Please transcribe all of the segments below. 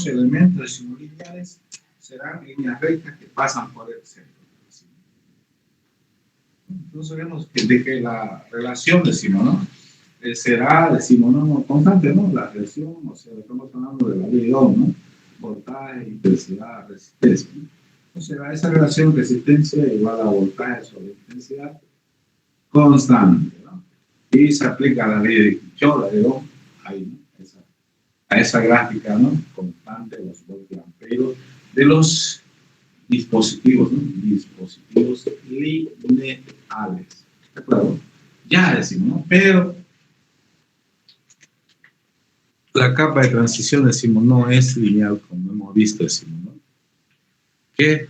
los elementos decimolineales serán líneas rectas que pasan por el centro. Entonces vemos que la relación, decimos, ¿no? Será, decimos, ¿no? Constante, ¿no? La relación, o sea, estamos hablando de la ley de Ohm, ¿no? Voltaje, intensidad, resistencia, ¿no? Entonces, esa relación resistencia igual a voltaje sobre intensidad constante, ¿no? Y se aplica a la ley de Kirchhoff, la de Ohm, ahí, ¿no? A esa gráfica, ¿no? Constante de los voltiamperos de los dispositivos, ¿no? Dispositivos lineales. ¿Está claro? Ya decimos, ¿no? Pero la capa de transición, decimos, no es lineal, como hemos visto, decimos, ¿no? Que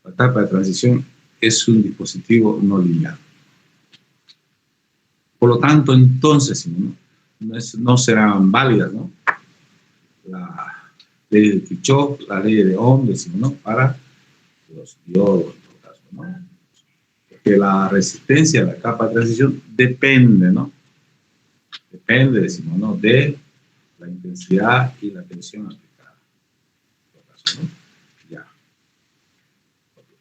la capa de transición es un dispositivo no lineal. Por lo tanto, entonces, ¿no? No serán válidas, ¿no? La ley de Kirchhoff, la ley de Ohm, decimos, ¿no? Para los diodos, en todo caso, ¿no? Porque la resistencia de la capa de transición depende, ¿no? Depende, decimos, ¿no? De la intensidad y la tensión aplicada. En todo caso, ¿no? Ya.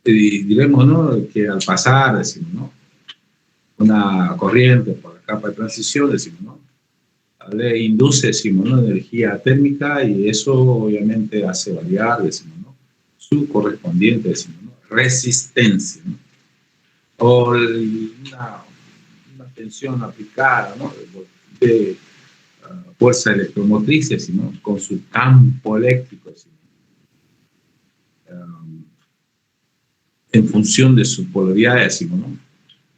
Y diremos, ¿no? Que al pasar, decimos, ¿no? Una corriente por la capa de transición, decimos, ¿no? Le induce, decimos, ¿no? Energía térmica y eso obviamente hace variar, decimos, ¿no? Su correspondiente, decimos, ¿no? Resistencia, ¿no? O una tensión aplicada, ¿no? De fuerza electromotriz, decimos, con su campo eléctrico, decimos, en función de su polaridad, decimos, ¿no?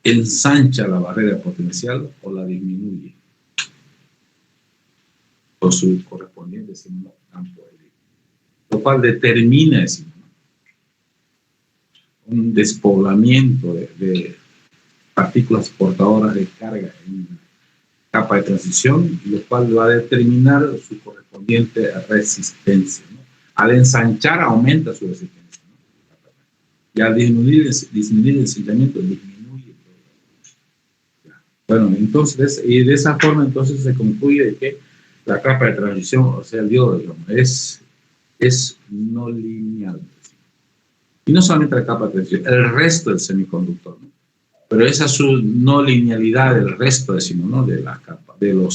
Ensancha la barrera potencial o la disminuye por su correspondiente, decimos, ¿no? Campo eléctrico, lo cual determina, decimos, ¿no? Un despoblamiento de partículas portadoras de carga en la capa de transición, lo cual va a determinar su correspondiente resistencia, ¿no? Al ensanchar aumenta su resistencia, ¿no? Y al disminuir el ensanchamiento disminuye. Bueno, entonces, y de esa forma entonces se concluye que la capa de transición, o sea, el diodo, digamos, es no lineal. Y no solamente la capa de transición, el resto del semiconductor, ¿no? Pero esa su no linealidad del resto, decimos, ¿no? De la capa, del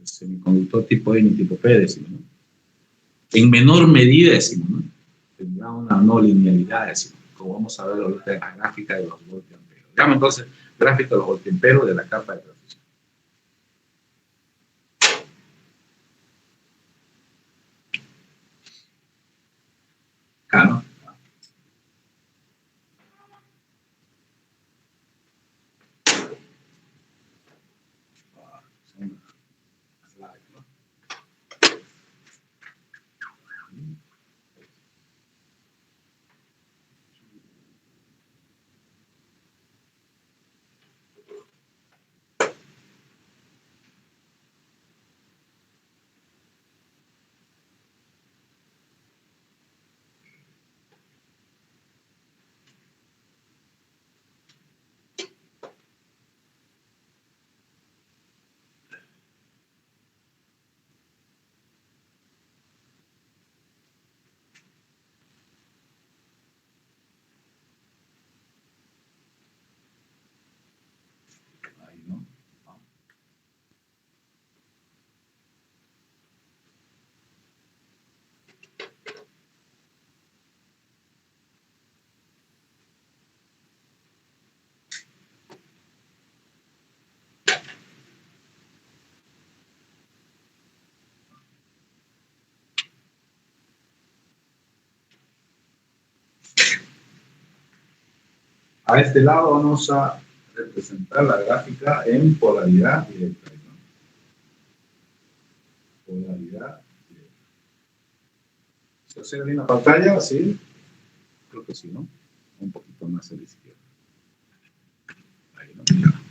semiconductor tipo N y tipo P, decimos, ¿no? En menor medida, decimos, ¿no? Tendrá una no linealidad, decimos, como vamos a ver ahorita en la gráfica de los voltiamperos. Digamos entonces, gráfica de los voltiamperos de la capa de transición. Acá, ¿no? Ahí, ¿no? A este lado vamos a representar la gráfica en polaridad directa, ¿no? Polaridad directa. ¿Se observa bien la pantalla? ¿Sí? Creo que sí, ¿no? Un poquito más a la izquierda. Ahí, ¿no? Ya.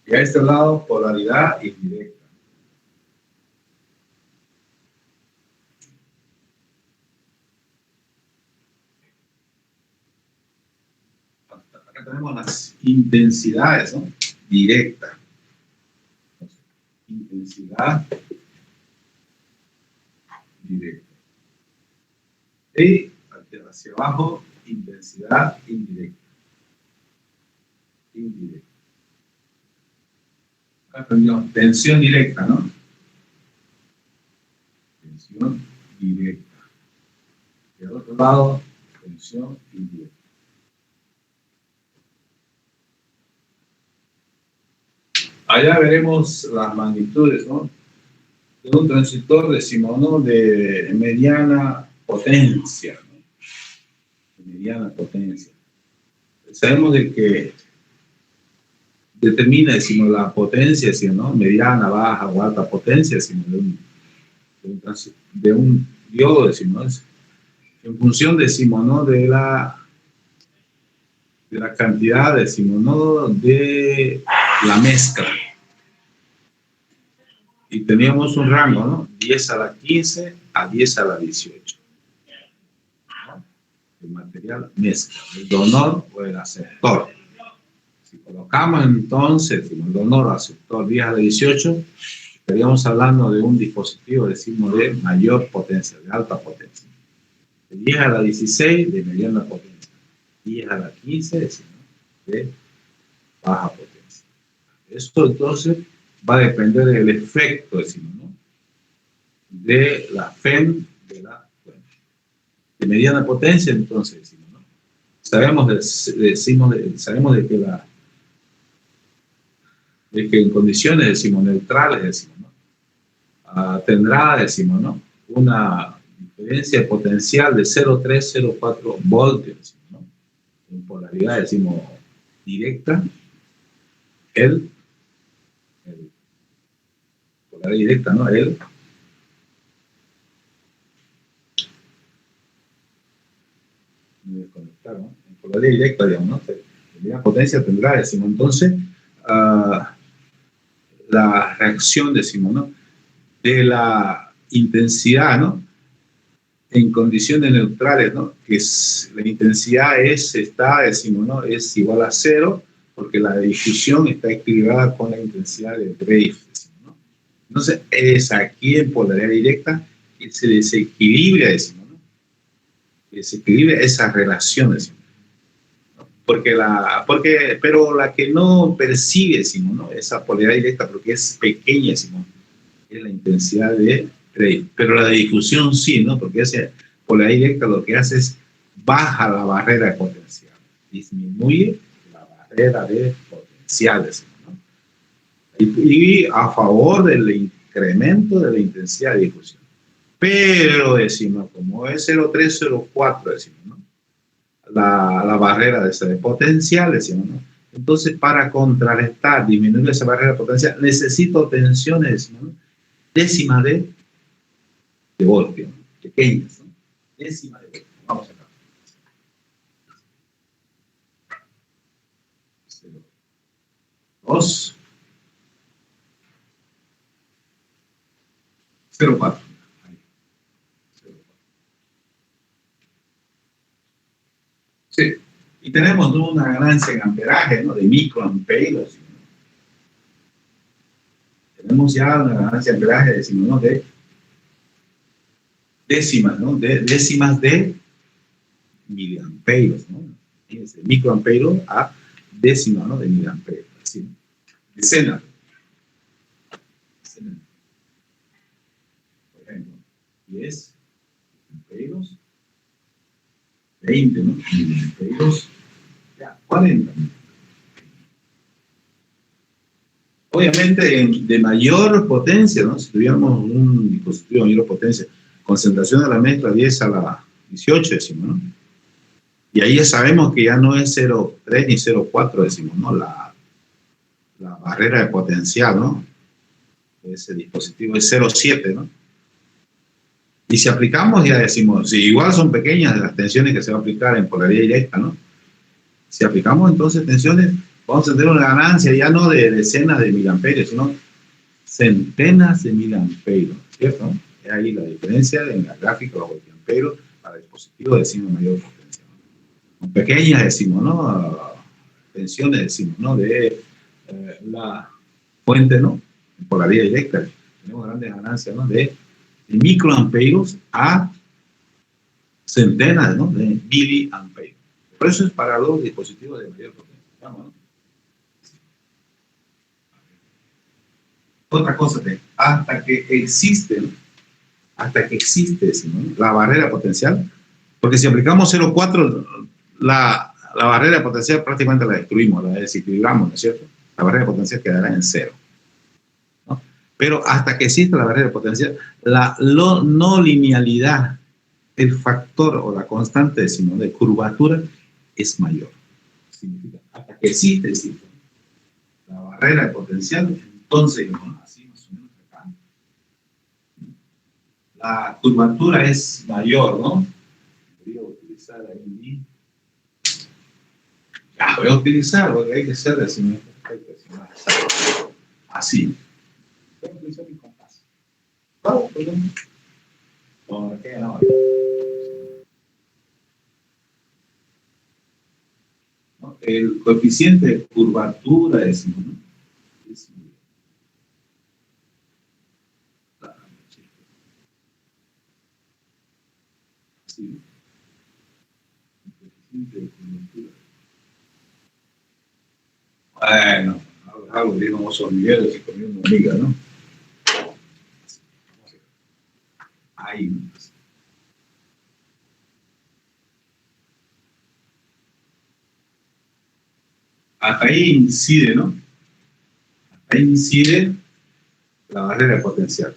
Y a este lado, polaridad indirecta. Acá tenemos las intensidades, ¿no? Directa. Intensidad directa. Y hacia abajo, intensidad indirecta. Indirecta. Tensión directa, ¿no? Tensión directa. Y al otro lado, tensión indirecta. Allá veremos las magnitudes, ¿no? De un transistor, decimos, ¿no? De mediana potencia, ¿no? De mediana potencia. Sabemos de que determina, decimos, la potencia, decimos, ¿no? Mediana, baja o alta potencia, decimos, de un diodo, decimos, en función, decimos, ¿no? de la cantidad, decimos, ¿no? De la mezcla. Y teníamos un rango, ¿no? 10 a la 15 a 10 a la 18. ¿No? El material mezcla, el donor o el aceptor. Si colocamos entonces el donor o aceptor 10 a la 18, estaríamos hablando de un dispositivo, decimos, de mayor potencia, de alta potencia. De 10 a la 16, de mediana potencia. 10 a la 15, decimos, de baja potencia. Esto entonces va a depender del efecto, decimos, ¿no? De la FEM de la fuente. De mediana potencia, entonces, decimos, ¿no? Sabemos de que en condiciones, decimos, neutrales, decimos, ¿no? Tendrá, decimos, ¿no? Una diferencia potencial de 0,304 voltios, decimos, ¿no? En polaridad, decimos, directa, polaridad directa, ¿no? Me desconectaron, ¿no? En polaridad directa, digamos, ¿no? La potencia tendrá, decimos, entonces, la reacción, decimos, ¿no? De la intensidad, ¿no? En condiciones neutrales, ¿no? Que la intensidad decimos, ¿no? Es igual a 0, porque la difusión está equilibrada con la intensidad del Dreyfus, decimos, ¿no? Entonces, es aquí en polaridad directa que se desequilibra, decimos, ¿no? Que se equilibra esa relación, decimos, ¿no? Pero la que no percibe, decimos, ¿no? Esa polaridad directa, porque es pequeña, decimos, es la intensidad de Dreyfus. Pero la de difusión sí, ¿no? Porque esa polaridad directa lo que hace es baja la barrera de potencial, disminuye la barrera de potenciales, ¿no? Y a favor del incremento de la intensidad de difusión. Pero decimos, como es 0,304, decimos, ¿no? La barrera de potencial, decimos, ¿no? Entonces, para contrarrestar, disminuir esa barrera de potencial, necesito tensiones, decimos, ¿no? Décimas de voltio, pequeñas, ¿no? Décimas de voltio. Vamos acá. 2, 0,4. Sí. Y tenemos, ¿no? Una ganancia en amperaje, ¿no? De microamperes. Tenemos ya una ganancia en amperaje, decimos, ¿no? De décimas, ¿no? De décimas de miliamperes, ¿no? Fíjense, microampero a décima, ¿no? De miliamperes. ¿Sí? Decena. Por ejemplo, 10 amperos, 20, ¿no? Miliamperos, ya, 40. Obviamente, de mayor potencia, ¿no? Si tuviéramos un dispositivo de mayor potencia, concentración de la mezcla 10 a la 18, decimos, ¿no? Y ahí ya sabemos que ya no es 0,3 ni 0,4, decimos, ¿no? La barrera de potencial, ¿no? Ese dispositivo es 0,7, ¿no? Y si aplicamos, ya decimos, si igual son pequeñas las tensiones que se va a aplicar en polaridad directa, ¿no? Si aplicamos entonces tensiones, vamos a tener una ganancia ya no de decenas de miliamperios, sino centenas de miliamperios, ¿cierto? Es ahí la diferencia en la gráfica de los voltiamperos para dispositivos, decimos, mayor potencia, ¿no? Con pequeñas, decimos, ¿no? Tensiones, decimos, ¿no? De la fuente, ¿no? En polaridad directa, tenemos grandes ganancias, ¿no? De de microamperios a centenas, ¿no?, de miliamperios. Por eso es para los dispositivos de mayor potencia. Vamos, ¿no? Otra cosa, hasta que existe, ¿no?, la barrera potencial, porque si aplicamos 0,4, la barrera potencial prácticamente la destruimos, la desequilibramos, ¿no es cierto? La barrera potencial quedará en cero, ¿no? Pero hasta que exista la barrera potencial, la no linealidad, el factor o la constante de curvatura es mayor. Significa, hasta que existe la barrera potencial, entonces, ¿no?, así más o menos acá, la curvatura es mayor, ¿no? Voy a utilizar ahí. Ya, voy a utilizar, porque hay que ser así. Así. Voy a utilizar mi compás. ¿Por qué no? ¿No? El coeficiente de curvatura, decimos, ¿no? Es así. El coeficiente de curvatura. Bueno, algo digamos hormigueros y comiendo hormiga, ¿no? Ahí. Hasta ahí incide, ¿no? Hasta ahí incide la barrera potencial.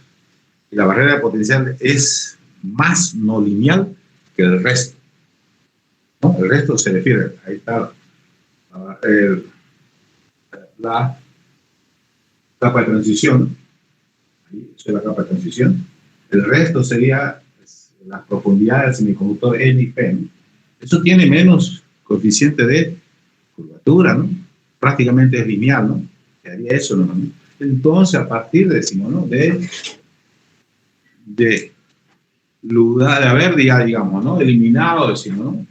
Y la barrera potencial es más no lineal que el resto, ¿no? El resto se refiere, ahí está la capa de transición, ahí es la capa de transición. El resto sería las profundidades del semiconductor N y P, ¿no? Eso tiene menos coeficiente de curvatura, ¿no? Prácticamente es lineal, ¿no? Quedaría eso, ¿no? Entonces, a partir, decimos, ¿no?, de lugar, de haber, digamos, ¿no?, eliminado, decimos, ¿no?,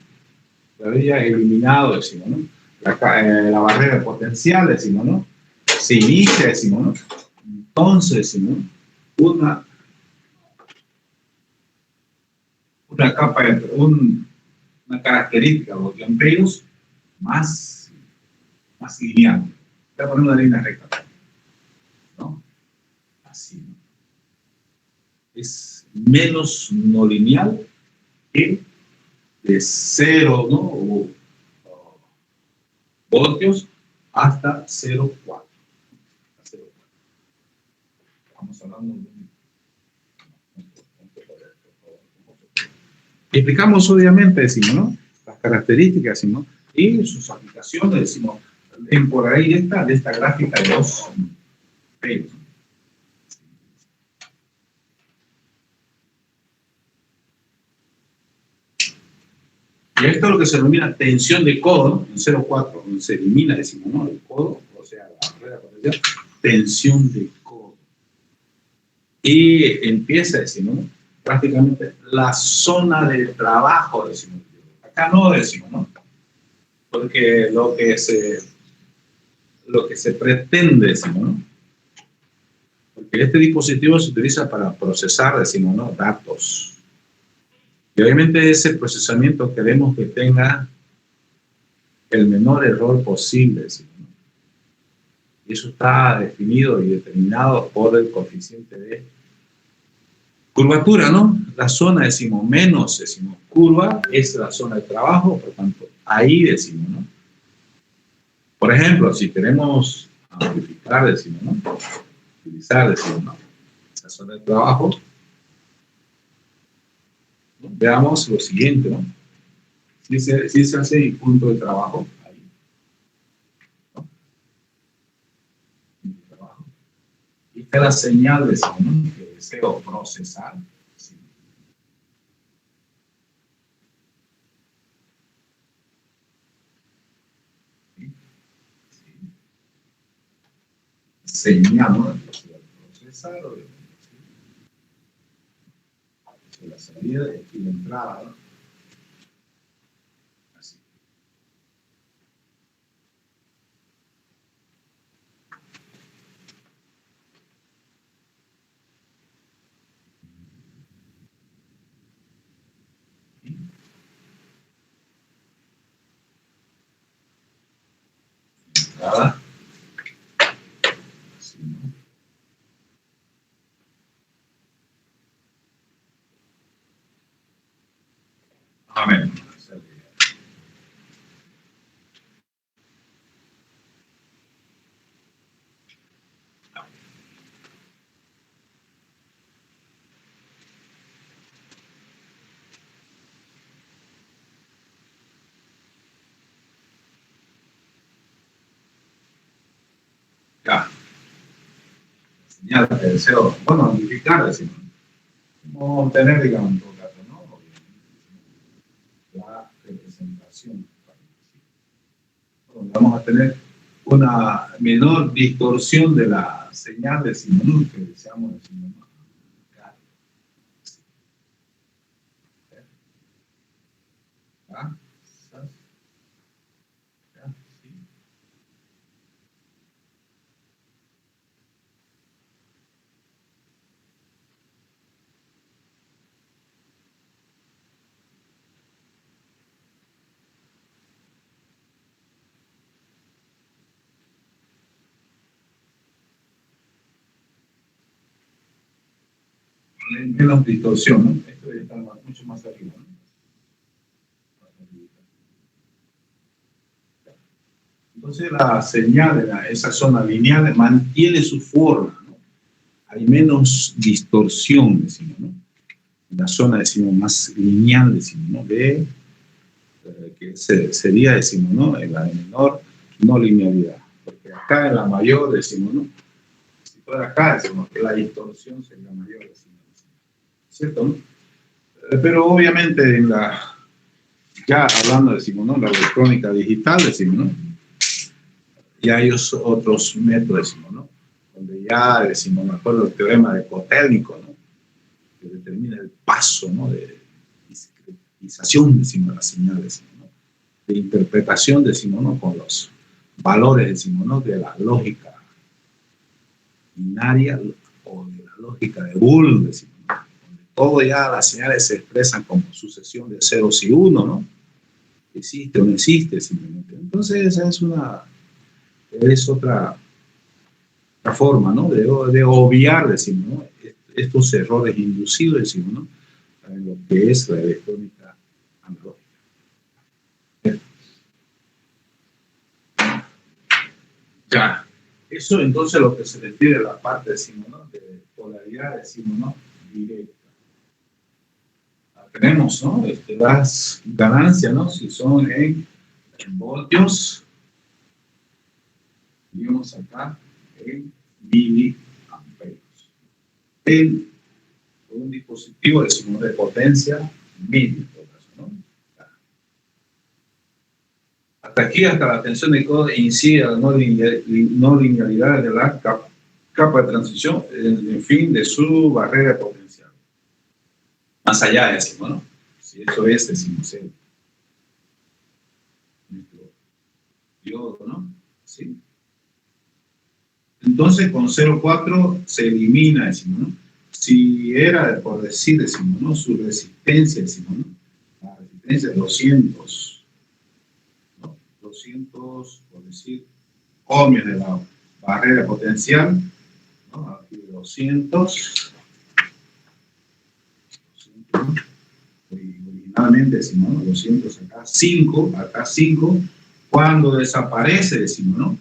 de haber ya eliminado, decimos, ¿no?, la barrera potencial, decimos, ¿no?, se inicia, decimos, ¿no?, entonces, decimos, una capa, una característica de los amperios más lineal. Voy a poner una línea recta, ¿no? Así, ¿no? Es menos no lineal que de 0, ¿no?, o voltios hasta 0,4. Estamos hablando de explicamos obviamente, decimos, ¿no?, las características, decimos, y sus aplicaciones, decimos, en por ahí de esta gráfica de los pelos. Y esto es lo que se denomina tensión de codo, en 0,4, donde se elimina, decimos, ¿no?, el codo, o sea, la barrera potencial, tensión de codo. Y empieza, decimos, ¿no?, prácticamente la zona de trabajo, decimos. Acá no decimos, ¿no?, porque lo que se pretende, decimos, ¿no?, porque este dispositivo se utiliza para procesar, decimos, ¿no?, datos. Y obviamente ese procesamiento queremos que tenga el menor error posible, decimos, ¿no? Y eso está definido y determinado por el coeficiente de curvatura, ¿no? La zona, decimos, menos, decimos, curva, es la zona de trabajo, por tanto, ahí decimos, ¿no? Por ejemplo, si queremos amplificar, decimos, ¿no?, utilizar, decimos, ¿no?, esa zona de trabajo, ¿no?, veamos lo siguiente, ¿no? Si se hace el punto de trabajo, ahí, ¿no?, punto de trabajo, y esta es la señal, decimos, ¿no?, que deseo procesar, ¿sí? ¿Sí? ¿Sí? Señal, ¿no?, procesar, la salida y la entrada, ¿no? Así. ¿verdad? Así, ¿no? Amén. Ya, señal que deseo, bueno, amplificar, decimos, como obtener, digamos, en todo caso, ¿no? La representación. Donde vamos a tener una menor distorsión de la señal de Simonón que deseamos de Simonón. ¿Ah? Menos distorsión, ¿no? Esto está mucho más arriba, ¿no? Entonces la señal de esa zona lineal mantiene su forma, ¿no? Hay menos distorsión, decimos, ¿no? En la zona, decimos, más lineal, decimos, ¿no? De, que sería, decimos, ¿no? En la de menor no linealidad. Porque acá en la mayor, decimos, ¿no? Si fuera acá, decimos que la distorsión sería mayor, decimos, ¿cierto? ¿No? Pero obviamente en la, ya hablando, decimos, ¿no? La electrónica digital, decimos, ¿no? Ya hay otros métodos, decimos, ¿no? Donde ya, decimos, me acuerdo el teorema de Cotélnico, ¿no? Que determina el paso, ¿no? De discretización, decimos, de las señales, decimos, ¿no? De interpretación, decimos, ¿no? Con los valores, decimos, ¿no? De la lógica binaria o de la lógica de Boole, decimos, ¿no? Donde todo ya las señales se expresan como sucesión de ceros y uno, ¿no? Existe o no existe, simplemente. Entonces, esa es otra forma, ¿no? De obviar, decimos, ¿no? Estos errores inducidos, decimos, ¿no? En lo que es la electrónica analógica. Ya, eso entonces lo que se refiere a la parte, decimos, ¿no? De polaridad, decimos, ¿no? Directa. Tenemos, ¿no? Las ganancias, ¿no? Si son en voltios, digamos acá, en miliamperios. En un dispositivo, decimos, de potencia mínima, ¿no? Hasta aquí, hasta la tensión de Code incide a la no linealidad de la capa de transición, en fin, de su barrera potencial. Más allá, decimos, ¿no? Si eso es, decimos, el diodo, ¿no? ¿Sí? Entonces, con 0,4 se elimina, decimos, ¿no? Si era, por decir, decimos, ¿no? Su resistencia, decimos, ¿no? La resistencia de 200, ¿no? 200, por decir, ohmios de la barrera potencial, ¿no? Aquí 200, originalmente decimos, ¿no? 200 acá 5, cuando desaparece, decimos, ¿no?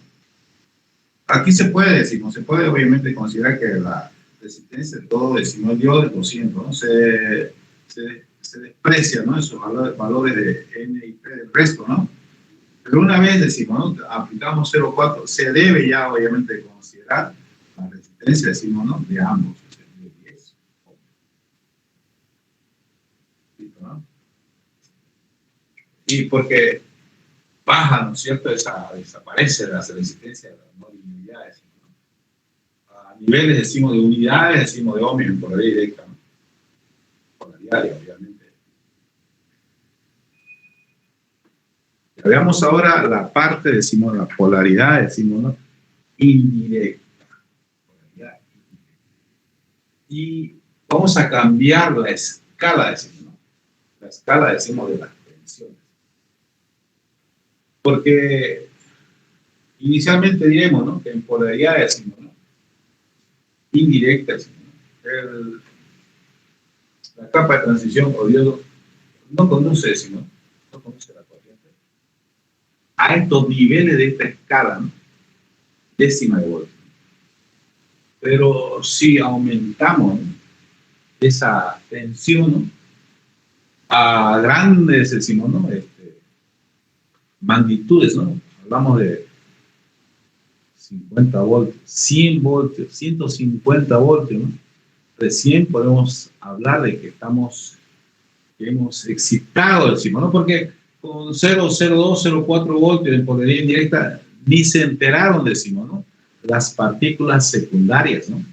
Aquí se puede, decimos, se puede obviamente considerar que la resistencia de todo, decimos, dio de 200, ¿no? Se desprecia, ¿no? Esos valores de N y P del resto, ¿no? Pero una vez, decimos, ¿no? Aplicamos 0,4, se debe ya obviamente considerar la resistencia, decimos, ¿no? De ambos, de 10. ¿No? Y porque baja, ¿no es cierto? Desaparece la resistencia de las no linealidades, ¿no? A niveles, decimos, de unidades, decimos, de ohmios en polaridad directa, ¿no? Polaridad, obviamente. Veamos ahora la parte, decimos, la polaridad, decimos, ¿no? Indirecta. Polaridad indirecta. Y vamos a cambiar la escala, decimos, ¿no? La escala, decimos, de las tensiones. Porque Inicialmente diremos, ¿no?, que en polaridad decimos, ¿no?, indirecta, decimos, ¿no?, la capa de transición o diodo no conduce, decimos, no conduce la corriente a estos niveles de esta escala, ¿no?, décima de voltio. Pero si aumentamos, ¿no?, esa tensión, ¿no?, a grandes, decimos, ¿no?, magnitudes, ¿no?, hablamos de 50 voltios, 100 voltios, 150 voltios, ¿no?, recién podemos hablar de que hemos excitado, decimos, ¿no?, porque con 0,02, 0,4 voltios en polaridad indirecta ni se enteraron, decimos, ¿no?, las partículas secundarias, ¿no?,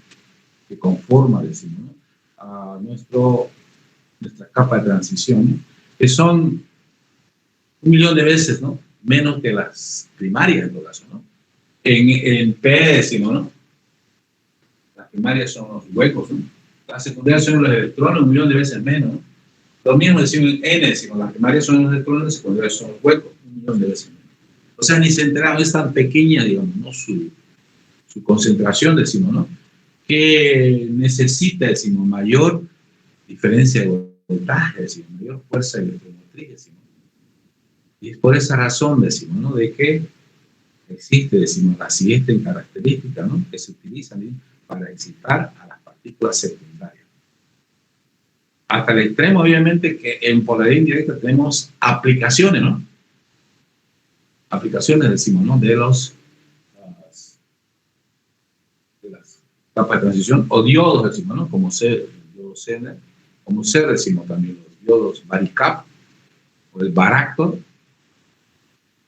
que conforman, decimos, ¿no?, a nuestra capa de transición, ¿no?, que son 1.000.000 de veces, ¿no?, menos que las primarias, en todo caso, ¿no? En P decimos, ¿no?, las primarias son los huecos, ¿no?, las secundarias son los electrones, 1.000.000 de veces menos, ¿no? Lo mismo decimos en N, decimos, las primarias son los electrones, las secundarias son los huecos, 1.000.000 de veces menos. O sea, ni se enteraron, es tan pequeña, digamos, ¿no?, su concentración, decimos, ¿no?, que necesita, decimos, mayor diferencia de voltaje, decimos, mayor fuerza electromotriz, decimos. Y es por esa razón, decimos, ¿no?, de que existe, decimos, la siguiente característica, ¿no?, que se utiliza, ¿no?, para excitar a las partículas secundarias. Hasta el extremo, obviamente, que en polaridad indirecta tenemos aplicaciones, ¿no?, aplicaciones, decimos, ¿no?, de las capas de transición o diodos, decimos, ¿no?, como C, diodo Zener, como C, decimos también los diodos Varicap o el Varactor,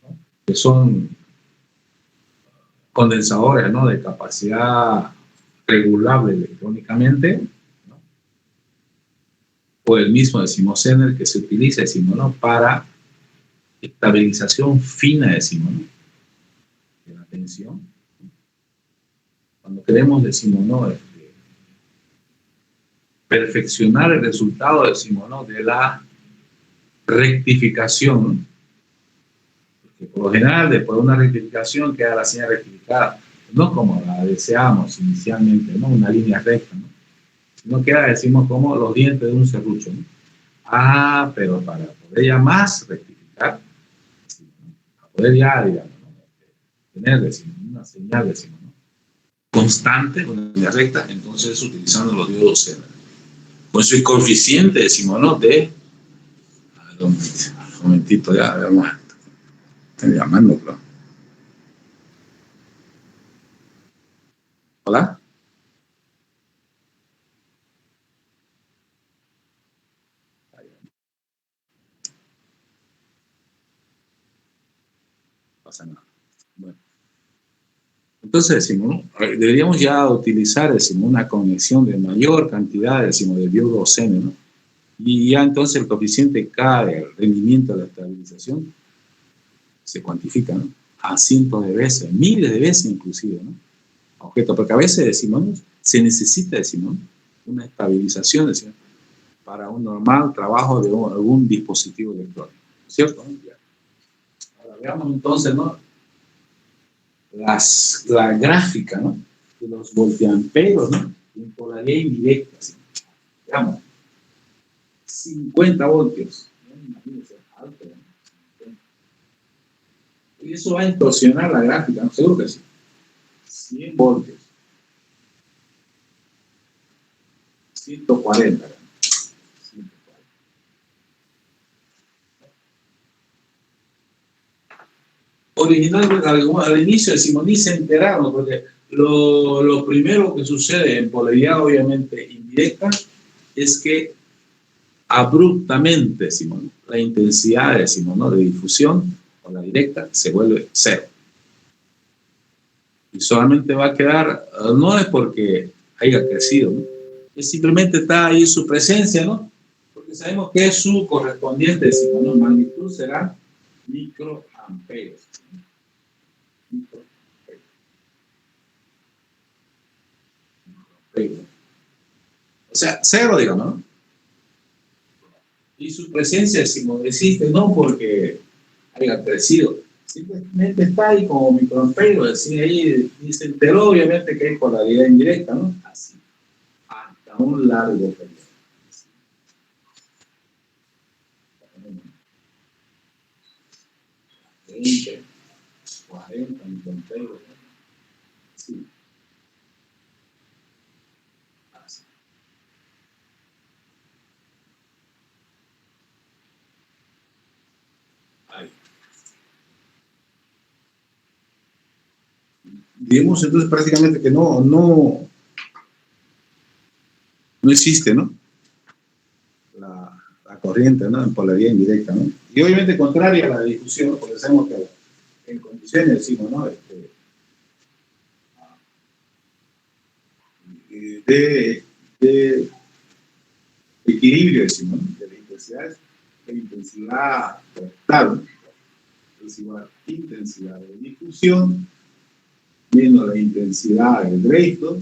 ¿no?, que son condensadores, ¿no?, de capacidad regulable electrónicamente, ¿no?, o el mismo, decimos, Zener, que se utiliza, decimos, ¿no?, para estabilización fina, decimos, ¿no?, de la tensión. Cuando queremos, decimos, ¿no?, perfeccionar el resultado, decimos, ¿no?, de la rectificación, porque por lo general, después de una rectificación, queda la señal rectificada, no como la deseamos inicialmente, ¿no?, una línea recta, ¿no?, sino queda, decimos, como los dientes de un serrucho, ¿no? Ah, pero para poder ya más rectificar, para poder ya, digamos, ¿no?, tener, decimos, una señal, decimos, ¿no?, constante, una línea recta, entonces utilizando los diodos Zener. Con su coeficiente, decimos, ¿no?, de... un momentito, ya, vamos. Están llamando, claro. ¿Hola? Pasa nada. Bueno. Entonces decimos, ¿no?, deberíamos ya utilizar, decimos, una conexión de mayor cantidad, decimos, de diodo Zener, ¿no?, y ya entonces el coeficiente K del rendimiento de la estabilización se cuantifica, ¿no?, a cientos de veces, miles de veces inclusive, ¿no?, objeto, porque a veces decimos, ¿no?, se necesita, decimos, ¿no?, una estabilización, decimos, para un normal trabajo de algún dispositivo electrónico, ¿cierto? Ahora veamos entonces, ¿no?, la gráfica, ¿no?, de los voltiamperos, ¿no?, en polaridad indirecta, ¿sí? Veamos, 50 voltios, ¿no?, imagínense, alto, ¿no?, y eso va a distorsionar la gráfica, ¿no?, seguro que sí. 100 voltios, 140, ¿no?, originalmente al inicio decimos, ni se enteraron, porque lo primero que sucede en polaridad obviamente indirecta es que abruptamente, decimos, ¿no?, la intensidad, decimos, ¿no?, de difusión o la directa se vuelve cero. Y solamente va a quedar, no es porque haya crecido, ¿no?, es simplemente está ahí su presencia, ¿no?, porque sabemos que es su correspondiente, decimos, ¿no?, magnitud será microamperes. O sea, cero, digamos, ¿no? Y su presencia, decimos, existe no porque haya crecido, simplemente está ahí como microampero, así ahí, y se enteró obviamente que hay polaridad indirecta, ¿no? Así, hasta un largo periodo. Así. 20, 40 microamperos, sí, así. Ahí. Vemos entonces prácticamente que no existe, ¿no? La corriente, ¿no? En polaridad indirecta, ¿no? Y obviamente contraria a la difusión, porque sabemos que en condiciones decimos, ¿no? De equilibrio, decimos, ¿no? De la intensidad, la intensidad total es igual a intensidad de difusión menos la intensidad del resto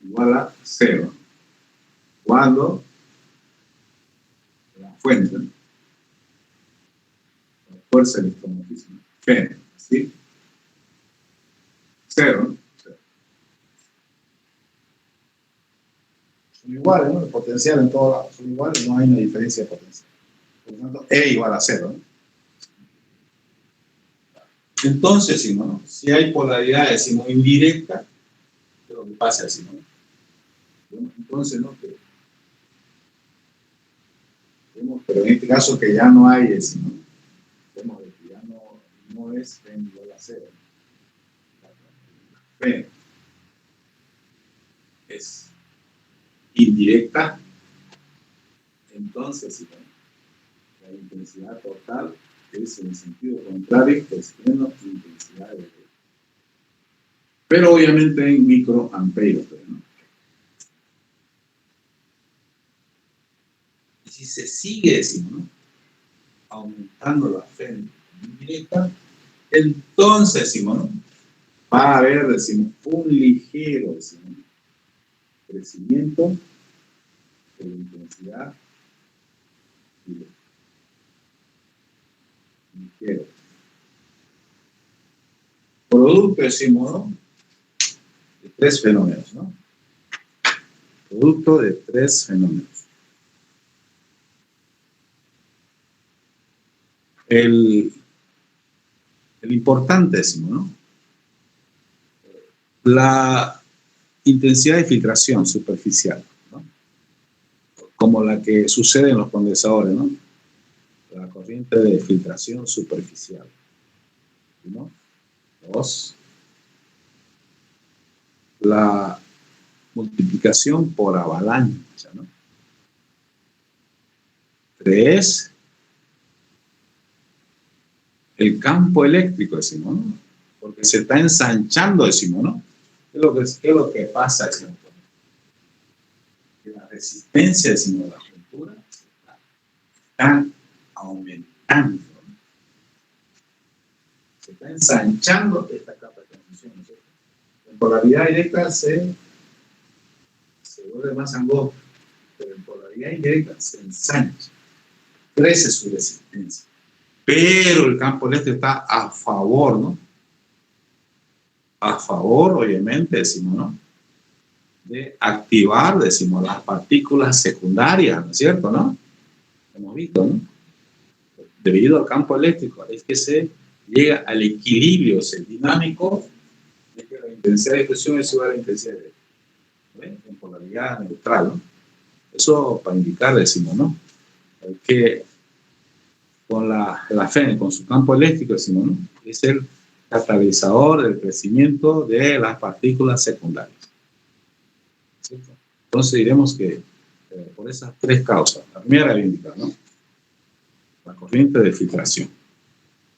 igual a cero. Cuando la fuente, la fuerza electromagnética, F, ¿sí? Cero, ¿no? Son iguales, ¿no? El potencial en todos lados son iguales, no hay una diferencia de potencial. Por lo tanto, E igual a cero, ¿no? Entonces, si hay polaridad, decimos, indirecta, ¿qué es lo que pasa? Decimos, bueno, entonces, ¿no? Pero en este caso que ya no hay, decimos, vemos que ya no es P igual a cero. P es indirecta, entonces, la intensidad total es en el sentido contrario, que es menos intensidad de. Pero obviamente en microamperos, ¿no? Y si se sigue, decimos, ¿no? Aumentando la fe indirecta, entonces, decimos, ¿no? Va a haber, decimos, un ligero, decimos, crecimiento de la intensidad directa. Ligero. Producto, decimos, ¿no? De tres fenómenos, ¿no? Producto de tres fenómenos. El importante, decimos, ¿no? La intensidad de filtración superficial, ¿no? Como la que sucede en los condensadores, ¿no? La corriente de filtración superficial. ¿No? 2. La multiplicación por avalancha, ¿no? 3. El campo eléctrico, decimos, ¿no? Porque se está ensanchando, decimos, ¿no? ¿Qué es lo que pasa, decimos? Que la resistencia, decimos, de la juntura está aumentando. Se está ensanchando esta capa de transmisión, ¿no es cierto? En polaridad directa se vuelve más angosta, pero en polaridad indirecta se ensancha, crece su resistencia. Pero el campo eléctrico está a favor, ¿no? A favor, obviamente, decimos, ¿no? De activar, decimos, las partículas secundarias, ¿no es cierto, no? Hemos visto, ¿no? Debido al campo eléctrico, es que se llega al equilibrio dinámico de que la intensidad de difusión es igual a la intensidad de en polaridad neutral, ¿no? Eso para indicar, decimos, ¿no? Que con la FEN, con su campo eléctrico, decimos, ¿no? Es el catalizador del crecimiento de las partículas secundarias. ¿Cierto? Entonces diremos que por esas tres causas, la primera era indicar, ¿no? La corriente de filtración,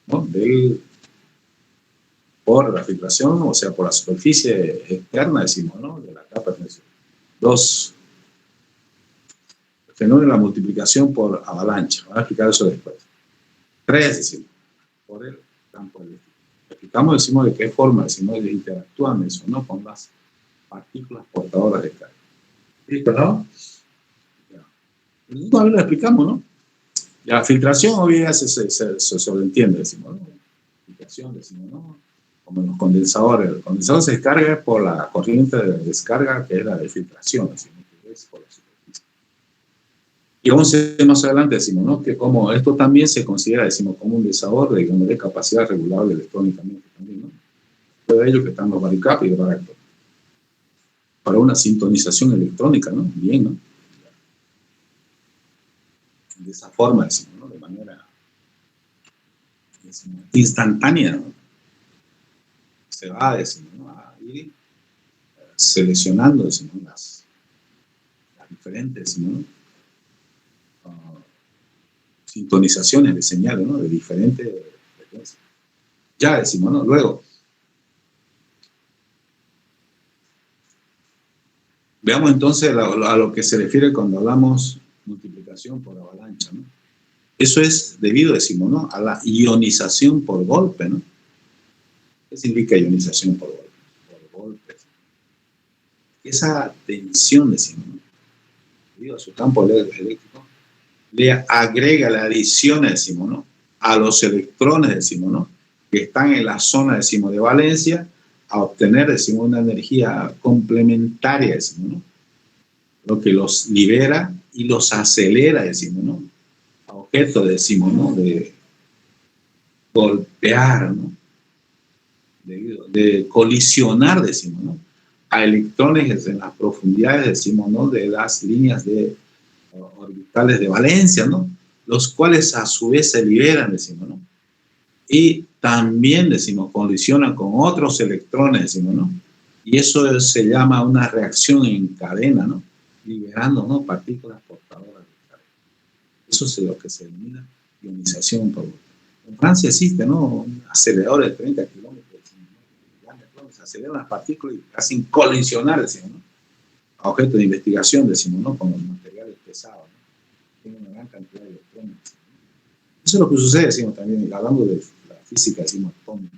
¿no? Por la filtración, o sea, por la superficie externa, decimos, ¿no? De la capa de tensión. 2. El fenómeno de la multiplicación por avalancha. Vamos a explicar eso después. 3, decimos, por el campo eléctrico. Explicamos, decimos, de qué forma, decimos, interactúan eso, ¿no? Con las partículas portadoras de carga. ¿Listo, no? Ya. Lo explicamos, ¿no? La filtración hoy día se sobreentiende, decimos, ¿no? Filtración, decimos, ¿no? Como en los condensadores. El condensador se descarga por la corriente de descarga, que es la de filtración, decimos, que es por la superficie. Y vamos a ver más adelante, decimos, ¿no? Que como esto también se considera, decimos, como un desador de capacidad regulable electrónicamente también, ¿no? Todo ello que están los baricaps y los baractos. Para una sintonización electrónica, ¿no? Bien, ¿no? De esa forma, decimos, ¿no? De manera, decimos, instantánea, ¿no? Se va, decimos, ¿no? A ir seleccionando, decimos, las diferentes, decimos, ¿no? Sintonizaciones de señales, ¿no? De diferentes frecuencias. Ya decimos, ¿no? Luego, veamos entonces a lo que se refiere cuando hablamos multiplicación por avalancha, ¿no? Eso es debido, decimos, ¿no? A la ionización por golpe, ¿no? ¿Qué significa ionización por golpe? Por golpe. Esa tensión, decimos, ¿no? Debido a su campo eléctrico, le agrega la adición, decimos, ¿no? A los electrones, decimos, ¿no? Que están en la zona, decimos, de valencia, a obtener, decimos, una energía complementaria, decimos, ¿no? Lo que los libera y los acelera, decimos, ¿no? A objeto, decimos, ¿no? De golpear, ¿no? De colisionar, decimos, ¿no? A electrones en las profundidades, decimos, ¿no? De las líneas de orbitales de valencia, ¿no? Los cuales a su vez se liberan, decimos, ¿no? Y también, decimos, colisionan con otros electrones, decimos, ¿no? Y eso se llama una reacción en cadena, ¿no? Liberando, ¿no? Partículas portadoras de carga. Eso es lo que se denomina ionización por golpe. En Francia existe, ¿no? Un acelerador de 30 kilómetros, ¿no? Se aceleran las partículas y hacen colisionar, decimos, ¿no? A objetos de investigación, decimos, ¿no? Con los materiales pesados, ¿no? Tienen una gran cantidad de electrones. Eso es lo que sucede, decimos también, hablando de la física, decimos, atómica.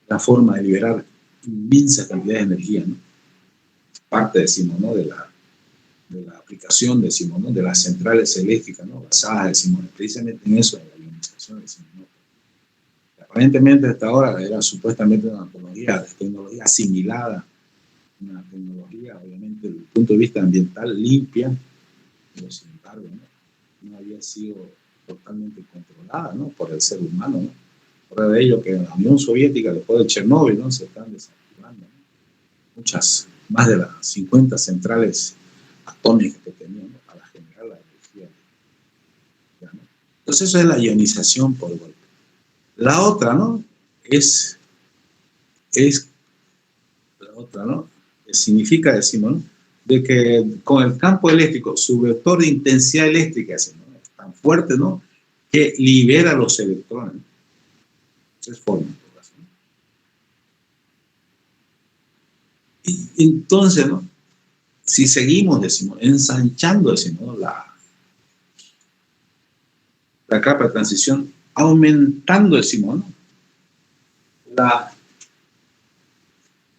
La forma de liberar inmensa cantidad de energía, ¿no? Parte, decimos, ¿no? De la aplicación, decimos, ¿no? De las centrales eléctricas, ¿no? Basadas, decimos, precisamente en eso, en la ionización, decimos, ¿no? Aparentemente hasta ahora era supuestamente una tecnología asimilada, una tecnología, obviamente, desde el punto de vista ambiental, limpia, pero sin embargo, ¿no? No había sido totalmente controlada, ¿no? Por el ser humano, ¿no? Por ello que en la Unión Soviética, después de Chernóbil, ¿no? Se están desactivando, ¿no? Muchas, más de las 50 centrales atómicas que tenían, ¿no? Para generar la energía. ¿Ya, no? Entonces eso es la ionización por golpe. La otra, ¿no? Es la otra, ¿no? Significa, decimos, ¿no? De que con el campo eléctrico, su vector de intensidad eléctrica, decimos, ¿no? Es tan fuerte, ¿no? Que libera los electrones. Es forma. Y entonces, ¿no? Si seguimos, decimos, ensanchando, decimos, ¿no? La capa de transición, aumentando, decimos, ¿no?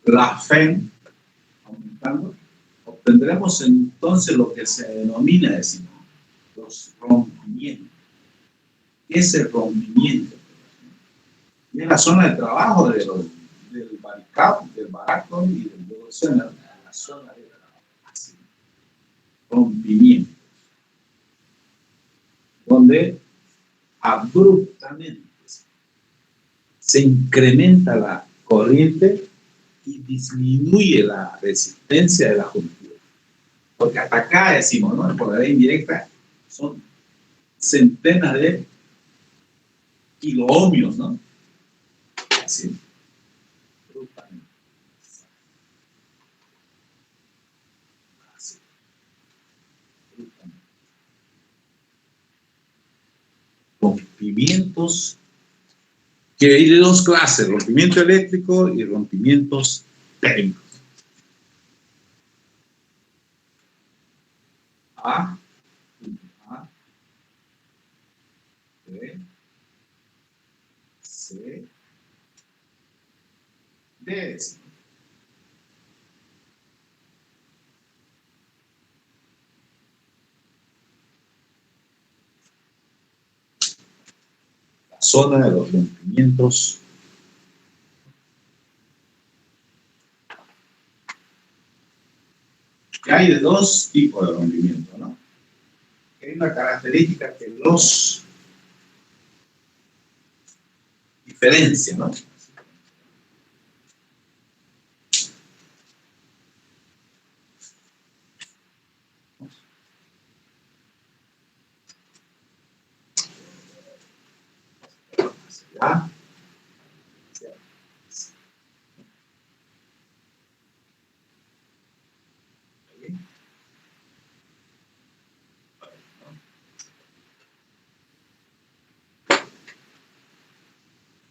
La FEM, aumentando, obtendremos entonces lo que se denomina, decimos, los rompimientos. ¿Qué es el rompimiento? Y es la zona de trabajo del baricap, del barato y del devolución, la zona de trabajo. Así, rompimiento. Donde abruptamente se incrementa la corriente y disminuye la resistencia de la juntura. Porque hasta acá decimos, ¿no? Por la ley indirecta son centenas de kiloohmios, ¿no? Así. Así. Rompimientos que hay de dos clases, rompimiento eléctrico y rompimientos térmicos. A, A, B, C, D. zona de los rompimientos. Que hay de dos tipos de rompimiento, ¿no? Hay una característica que los diferencia, ¿no? ¿Ya?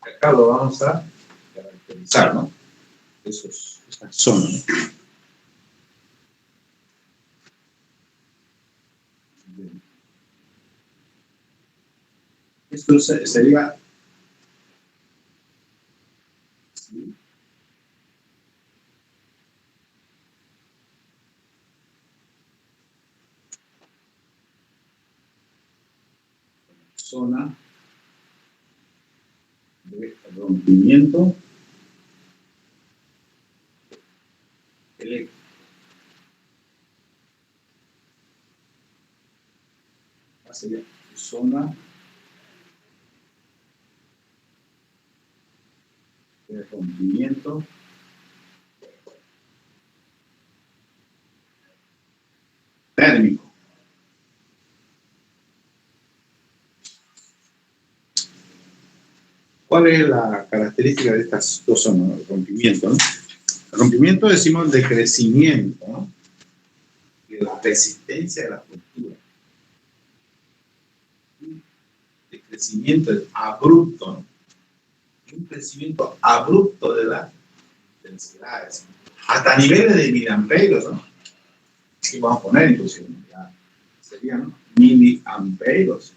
Acá lo vamos a caracterizar, ¿no? Esas zonas, ¿no? Esto sería ¿sí? Zona de rompimiento eléctrico. Sería zona de rompimiento térmico. ¿Cuál es la característica de estas dos zonas de rompimiento, ¿no? El rompimiento decimos de crecimiento, ¿no? De la resistencia de la estructura. De crecimiento abrupto, ¿no? Un crecimiento abrupto de las densidades, hasta niveles de miliamperios, ¿no? Aquí vamos a poner inclusive, ya serían miliamperios.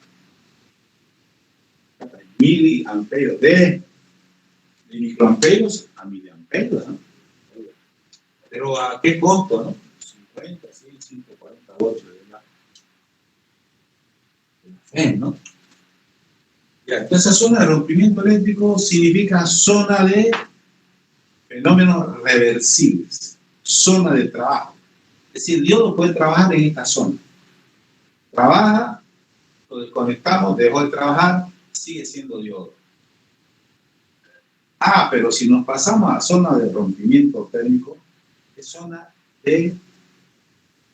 Miliamperios, de microamperios a miliamperios, ¿no? Pero ¿a qué costo, no? 50, 100, 148 de la fe, ¿no? Ya, entonces, esa zona de rompimiento eléctrico significa zona de fenómenos reversibles, zona de trabajo. Es decir, Dios no puede trabajar en esta zona. Trabaja, lo desconectamos, dejó de trabajar, sigue siendo diodo. Ah, pero si nos pasamos a zona de rompimiento térmico, es zona de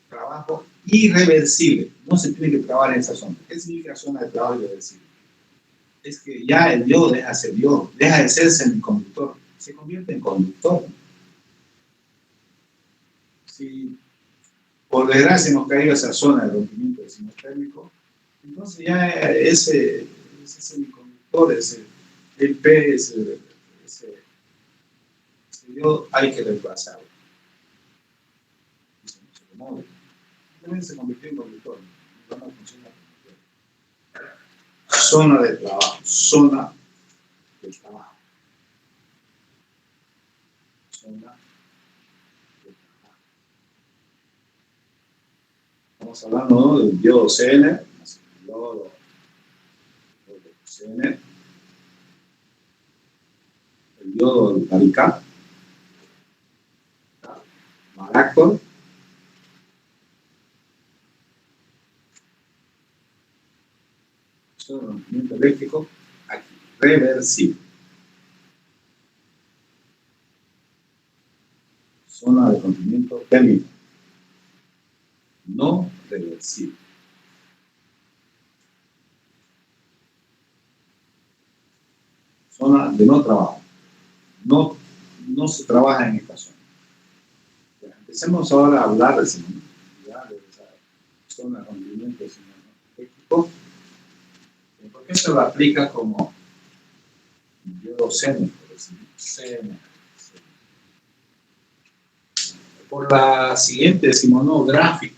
trabajo irreversible. No se tiene que trabajar en esa zona. ¿Qué significa zona de trabajo irreversible? Es que ya el diodo deja de ser diodo, deja de ser semiconductor, se convierte en conductor. Si por desgracia hemos caído a esa zona de rompimiento térmico, entonces ya ese semiconductor, el P, ese diodo, hay que reemplazarlo. También se convirtió en conductor. No funciona. Zona de trabajo, zona de trabajo. Zona de trabajo. Estamos hablando, ¿no?, del diodo CN, el diodo CN, el diodo Varicat, Maractor, zona de rompimiento eléctrico, aquí, reversible. Zona de rompimiento térmico, no reversible. Zona de no trabajo. No se trabaja en esta zona. Ya, empecemos ahora a hablar de esa zona de rompimiento eléctrico. ¿Por qué se lo aplica como diodo CN? Por la siguiente decimonográfica.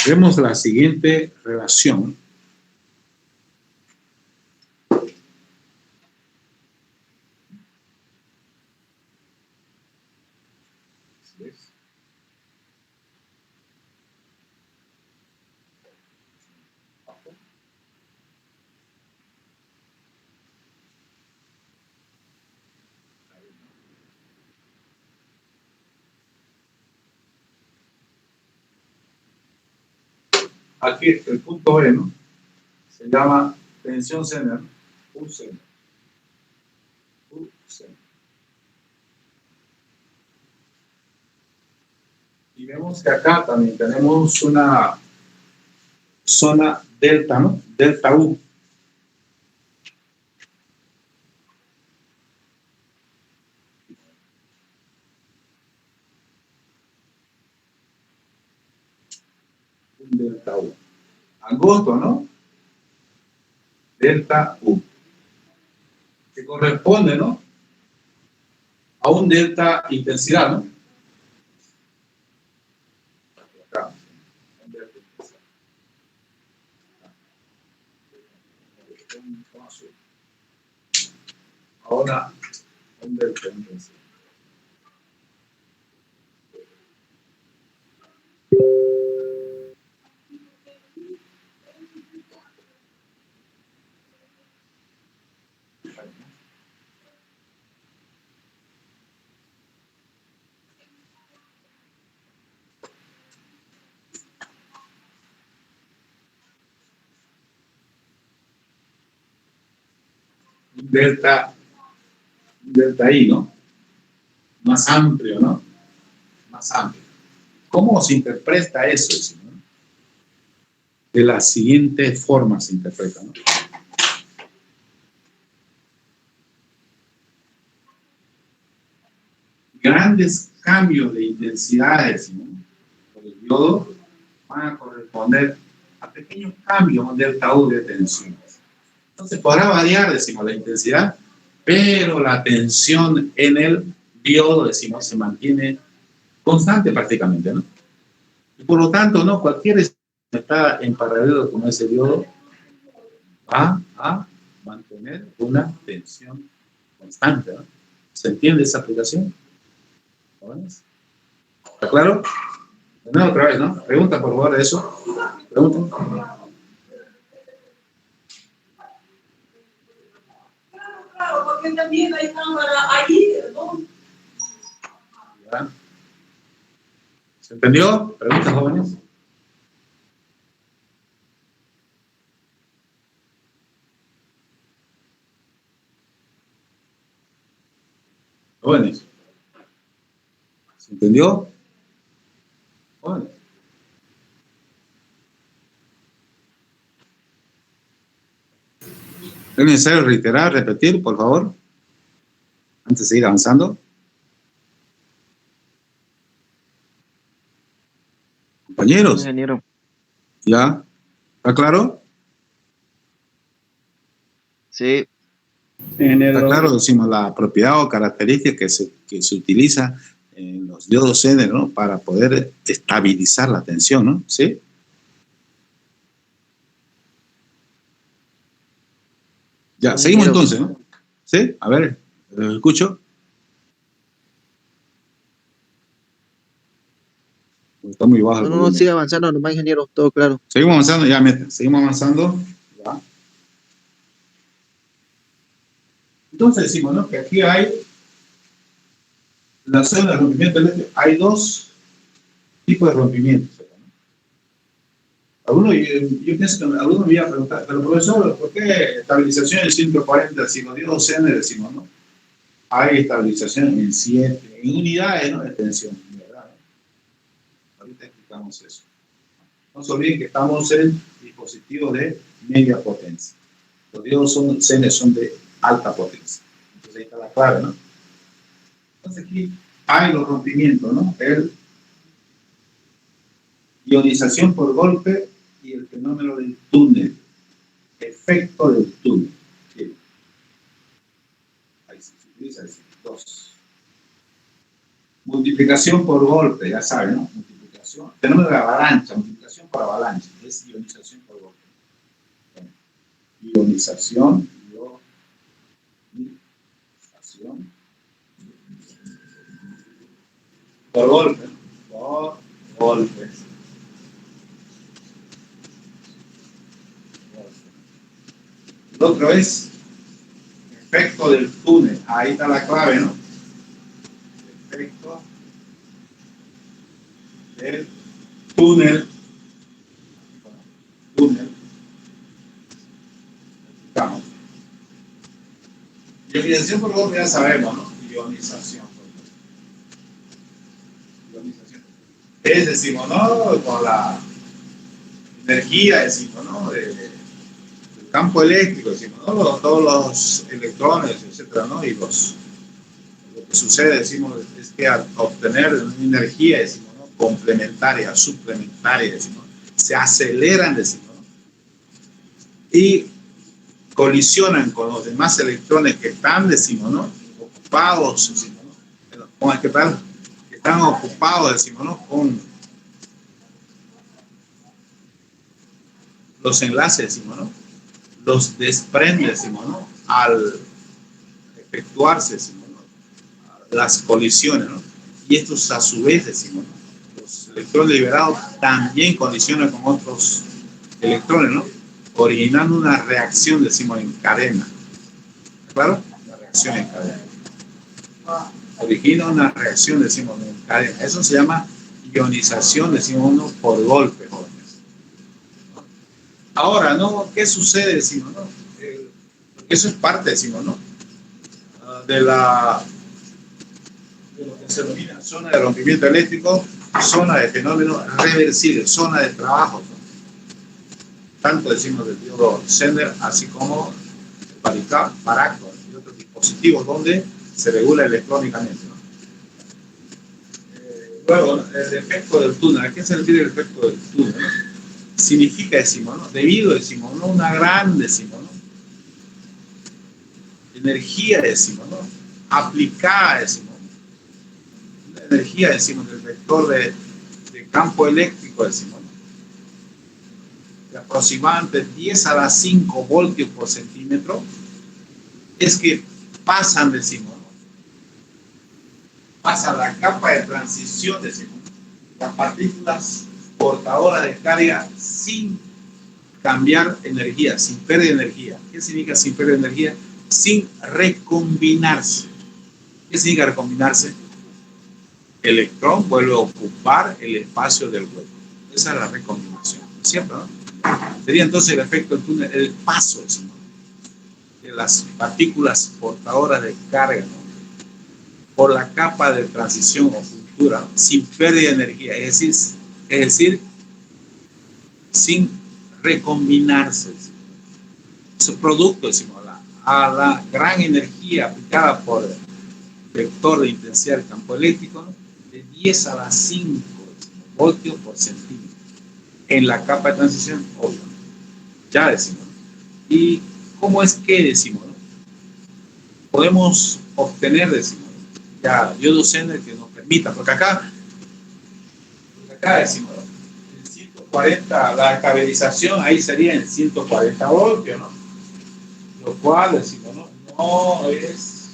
Vemos la siguiente relación. aquí el punto B, ¿no? Se llama tensión Zener, U-Zener. Y vemos que acá también tenemos una zona delta, ¿no? Delta U. Un delta U. Angosto, ¿no? Delta U. Que corresponde, ¿no? A un delta intensidad, ¿no? Acá. Un delta intensidad. Ahora, un delta intensidad. Delta I, ¿no? Más amplio, ¿no? Más amplio. ¿Cómo se interpreta eso? ¿No? De la siguiente forma se interpreta, ¿no? Grandes cambios de intensidades, ¿no? Por el diodo van a corresponder a pequeños cambios del delta U de tensión. Entonces podrá variar, decimos, la intensidad, pero la tensión en el diodo, decimos, se mantiene constante prácticamente, ¿no? Y por lo tanto, ¿no? Cualquier que está en paralelo con ese diodo va a mantener una tensión constante, ¿no? ¿Se entiende esa aplicación? ¿Está claro? De nuevo otra vez, ¿no? Pregunta por favor de eso. Pregunta. Claro, porque también hay cámara ahí, ¿no? ¿Ya? ¿Se entendió? Preguntas, jóvenes. Jóvenes. ¿Se entendió? Jóvenes. ¿Es necesario reiterar, repetir, por favor? Antes de seguir avanzando. Compañeros. Ingeniero. ¿Ya? ¿Está claro? Sí. Está claro, decimos, la propiedad o característica que se utiliza en los diodos Zener, ¿no? Para poder estabilizar la tensión, ¿no? ¿Sí? Ya, seguimos entonces, ¿no? ¿Sí? A ver, escucho. Está muy bajo. No, sigue avanzando nomás, ingeniero, todo claro. Seguimos avanzando, ya, seguimos avanzando. Ya. Entonces decimos, ¿no? Que aquí hay la zona de rompimiento eléctrico, hay dos tipos de rompimientos. Yo pienso que algunos me iban a preguntar, pero profesor, ¿por qué estabilización en 140? Si los diodos Zener decimos, ¿no? Hay estabilización en 7, en unidades, ¿no? De tensión, ¿verdad? Ahorita explicamos eso. No se olviden que estamos en dispositivos de media potencia. Los diodos Zener son de alta potencia. Entonces ahí está la clave, ¿no? Entonces aquí hay los rompimientos, ¿no? El ionización por golpe y el fenómeno del túnel. Efecto del túnel. ¿Sí? Ahí se utiliza, dos. Multiplicación por golpe, ya saben, ¿no? Multiplicación. Fenómeno de avalancha, multiplicación por avalancha. Es ionización por golpe. Ionización por golpe. Por golpe. El otro es efecto del túnel. Ahí está la clave, ¿no? Efecto del túnel. túnel. Vamos. Ionización por golpe ya sabemos, ¿no? Ionización. Ionización. Es, decimos, ¿no? Con la energía, decimos, ¿no? Del campo eléctrico, decimos, ¿no? Todos los electrones, etcétera, ¿no? Y lo que sucede, decimos, es que al obtener una energía, decimos, ¿no? Complementaria, suplementaria, decimos, se aceleran, decimos, ¿no? Y colisionan con los demás electrones que están, decimos, ¿no? Ocupados, decimos, ¿no? Con el que están ocupados, decimos, ¿no? Con los enlaces, decimos, ¿no? Los desprende, decimos, ¿no? Al efectuarse, decimos, ¿no? Las colisiones, ¿no? Y estos a su vez, decimos, ¿no? Los electrones liberados también colisionan con otros electrones, ¿no? Originando una reacción, decimos, en cadena. ¿Claro? Una reacción en cadena. Origina una reacción, decimos, en cadena. Eso se llama ionización, decimos, uno por golpe, jóvenes. Ahora, ¿no? ¿Qué sucede, decimos, no? Eso es parte, decimos, ¿no? De lo que se denomina zona de rompimiento eléctrico, zona de fenómeno reversible, zona de trabajo, ¿no? Tanto decimos del diodo Zener, así como el Baractor y otros dispositivos donde se regula electrónicamente, ¿no? Luego, el efecto del túnel. ¿A qué se refiere el efecto del túnel? Significa, decimos, ¿no? Debido, decimos, ¿no? Una gran, decimos, ¿no? Energía, decimos, ¿no? Aplicada, decimos, ¿no? Una energía, decimos, del vector de campo eléctrico, decimos, ¿no? De aproximadamente 10 a la 5 voltios por centímetro, es que pasan, decimos, ¿no? Pasa la capa de transición, decimos, ¿no? Las partículas portadoras de carga sin cambiar energía, sin pérdida de energía. ¿Qué significa sin pérdida de energía? Sin recombinarse. ¿Qué significa recombinarse? El electrón vuelve a ocupar el espacio del hueco. Esa es la recombinación, ¿cierto? ¿No? Sería entonces el efecto del túnel, el paso, decimos, de las partículas portadoras de carga, ¿no? Por la capa de transición o cultura, ¿no? Sin pérdida de energía, es decir, sin recombinarse. Su producto, decimos, a la gran energía aplicada por el vector de intensidad del campo eléctrico, ¿no? De 10 a la 5, decimos, voltios por centímetro. En la capa de transición, obvio, ya decimos. ¿Y cómo es que decimos, no? Podemos obtener, decimos, ya diodo Zener que nos permita, porque acá decimos, ¿no? En 140, la estabilización ahí sería en 140 voltios, ¿no? Lo cual, decimos, no es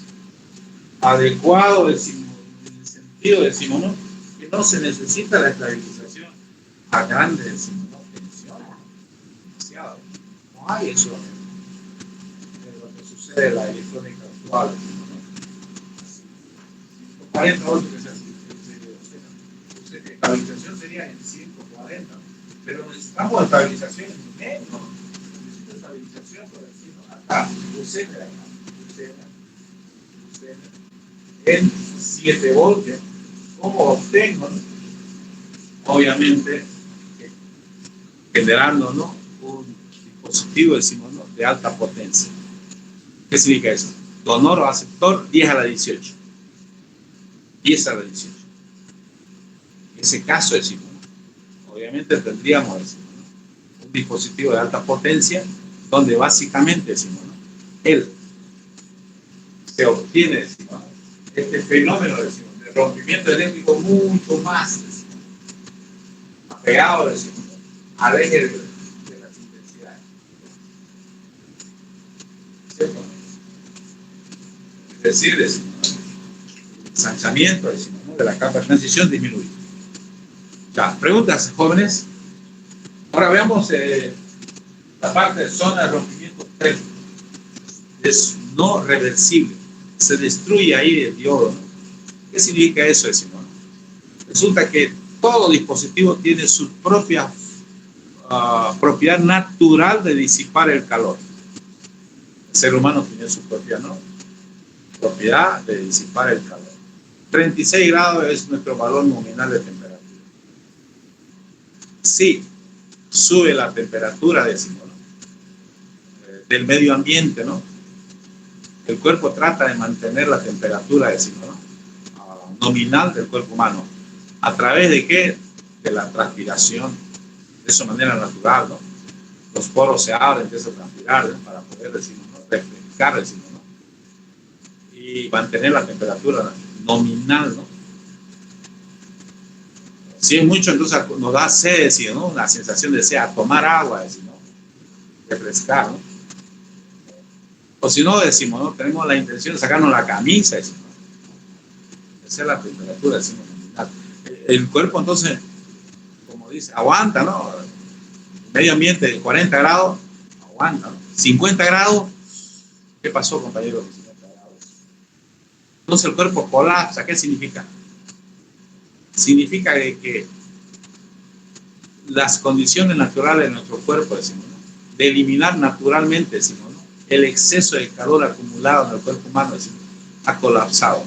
adecuado, decimos, en el sentido, decimos, ¿no? Que no se necesita la estabilización a grande, decimos, ¿no? Tensión, demasiado. No hay eso en lo que sucede en la electrónica actual, decimos, ¿no? 140 voltios que la estabilización sería en 140, pero necesitamos estabilización en menos, ¿no? Necesito estabilización, por decirlo, acá, en 7 voltios. ¿Cómo obtengo, no? Obviamente, generando, ¿no? Un dispositivo, decimos, ¿no? De alta potencia. ¿Qué significa eso? Donoro aceptor 10 a la 18. 10 a la 18. En ese caso, decimos, ¿no? Obviamente tendríamos, decimos, ¿no? Un dispositivo de alta potencia donde básicamente, decimos, ¿no? Se obtiene, decimos, ¿no? Este fenómeno, decimos, de rompimiento eléctrico mucho más, decimos, apegado, decimos, ¿no? Al eje de las intensidades. ¿Cierto? Es decir, decimos, ¿no? El ensanchamiento, decimos, ¿no? De la capa de transición disminuye. Ya, preguntas, jóvenes. Ahora veamos la parte de zona de rompimiento eléctrico. Es no reversible. Se destruye ahí el diodo, ¿no? ¿Qué significa eso, decimos? Resulta que todo dispositivo tiene su propia propiedad natural de disipar el calor. El ser humano tiene su propia, ¿no?, propiedad de disipar el calor. 36 grados es nuestro valor nominal de temperatura. Si sube la temperatura, decimos, ¿no?, del medio ambiente, ¿no?, el cuerpo trata de mantener la temperatura, decimos, ¿no?, nominal del cuerpo humano. ¿A través de qué? De la transpiración, de esa manera natural, ¿no? Los poros se abren, empieza a transpirar, ¿no?, para poder, decimos, ¿no?, refrescar, decimos, ¿no?, y mantener la temperatura nominal, ¿no? Si es mucho, entonces nos da sed, decimos, ¿no?, una sensación de sed, a tomar agua, decimos, ¿no?, refrescar, ¿no? O si no, decimos, ¿no?, tenemos la intención de sacarnos la camisa, decimos, ¿no?, esa es la temperatura, decimos, nominal. El cuerpo, entonces, como dice, aguanta, ¿no? Medio ambiente de 40 grados, aguanta, ¿no? 50 grados, ¿qué pasó, compañeros? 50 grados. Entonces el cuerpo colapsa. ¿Qué significa? Significa que las condiciones naturales de nuestro cuerpo, decimos, ¿no?, de eliminar naturalmente, decimos, ¿no?, el exceso de calor acumulado en el cuerpo humano, decimos, ha colapsado.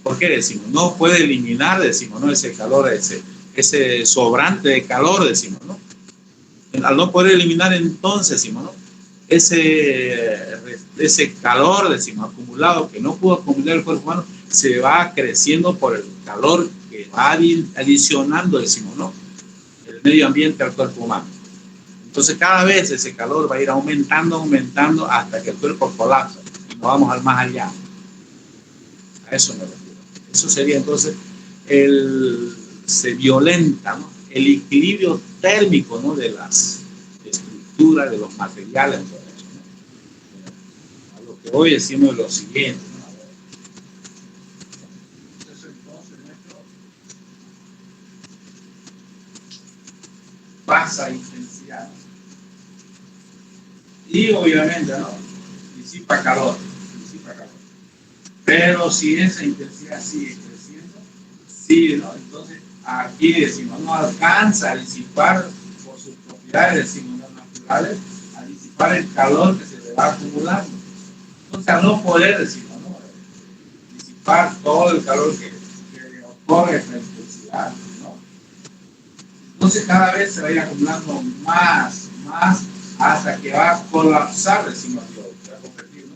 ¿Por qué decimos? No puede eliminar, decimos, ¿no?, ese calor, ese sobrante de calor, decimos, ¿no? Al no poder eliminar, entonces, decimos, ¿no?, ese calor, decimos, acumulado, que no pudo acumular el cuerpo humano, se va creciendo por el calor que va adicionando, decimos, ¿no?, el medio ambiente al cuerpo humano. Entonces cada vez ese calor va a ir aumentando hasta que el cuerpo colapsa y nos vamos al más allá. A eso me refiero. Eso sería entonces se violenta, ¿no?, el equilibrio térmico, ¿no?, de las estructuras, de los materiales, todo eso, ¿no? A lo que hoy decimos lo siguiente, ¿no? Entonces nuestro baja intensidad, y obviamente, ¿no?, disipa calor. Pero si esa intensidad sigue creciendo, sigue, ¿no?, entonces aquí decimos, no alcanza a disipar por sus propiedades, decimos, no naturales, a disipar el calor que se le va acumulando. Entonces, al no poder, decimos, ¿no?, disipar todo el calor que le otorga esta intensidad, ¿no?, entonces cada vez se va a ir acumulando más, hasta que va a colapsar, decimos, se va a convertir, ¿no?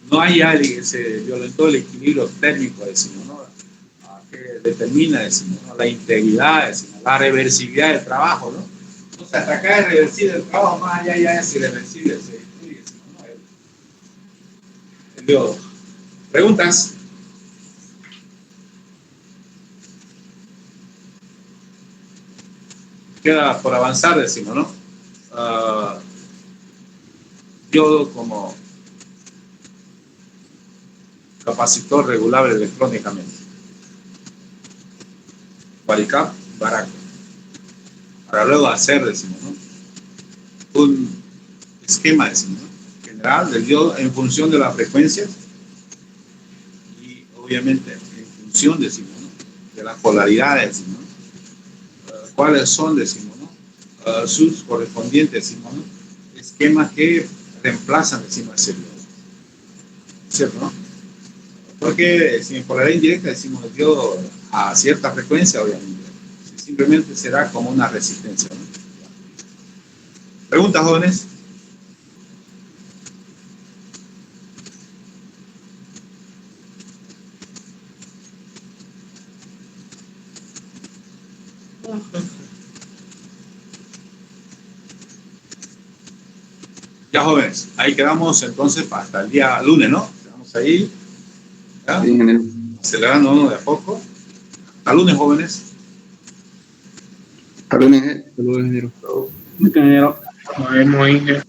No hay alguien, se violentó el equilibrio térmico, decimos, ¿no?, que determina, decimos, ¿no?, la integridad, decimos, la reversibilidad del trabajo, ¿no? Entonces, hasta acá es reversible el trabajo, más allá ya es irreversible, se destruye, decimos, ¿no? El diodo. ¿Preguntas? Queda por avanzar, decimos, ¿no? Diodo como capacitor regulable electrónicamente. Varicap, baraco. Para luego hacer, decimos, ¿no?, un esquema, decimos, ¿no?, general del diodo en función de las frecuencias y obviamente en función, decimos, ¿no?, de las polaridades, decimos, ¿no?, cuáles son, decimos, ¿no?, sus correspondientes, decimos, ¿no?, esquemas que reemplazan, decimos, ese diodo. ¿Cierto, no? Porque si en polaridad indirecta decimos el diodo a cierta frecuencia, obviamente, simplemente será como una resistencia, ¿no? ¿Preguntas, jóvenes? Ya, jóvenes, ahí quedamos entonces hasta el día lunes, ¿no? Quedamos ahí, ¿ya? Sí, acelerándonos de a poco. Hasta lunes, jóvenes. Hasta lunes, Ingeniero. Nos vemos, ingeniero.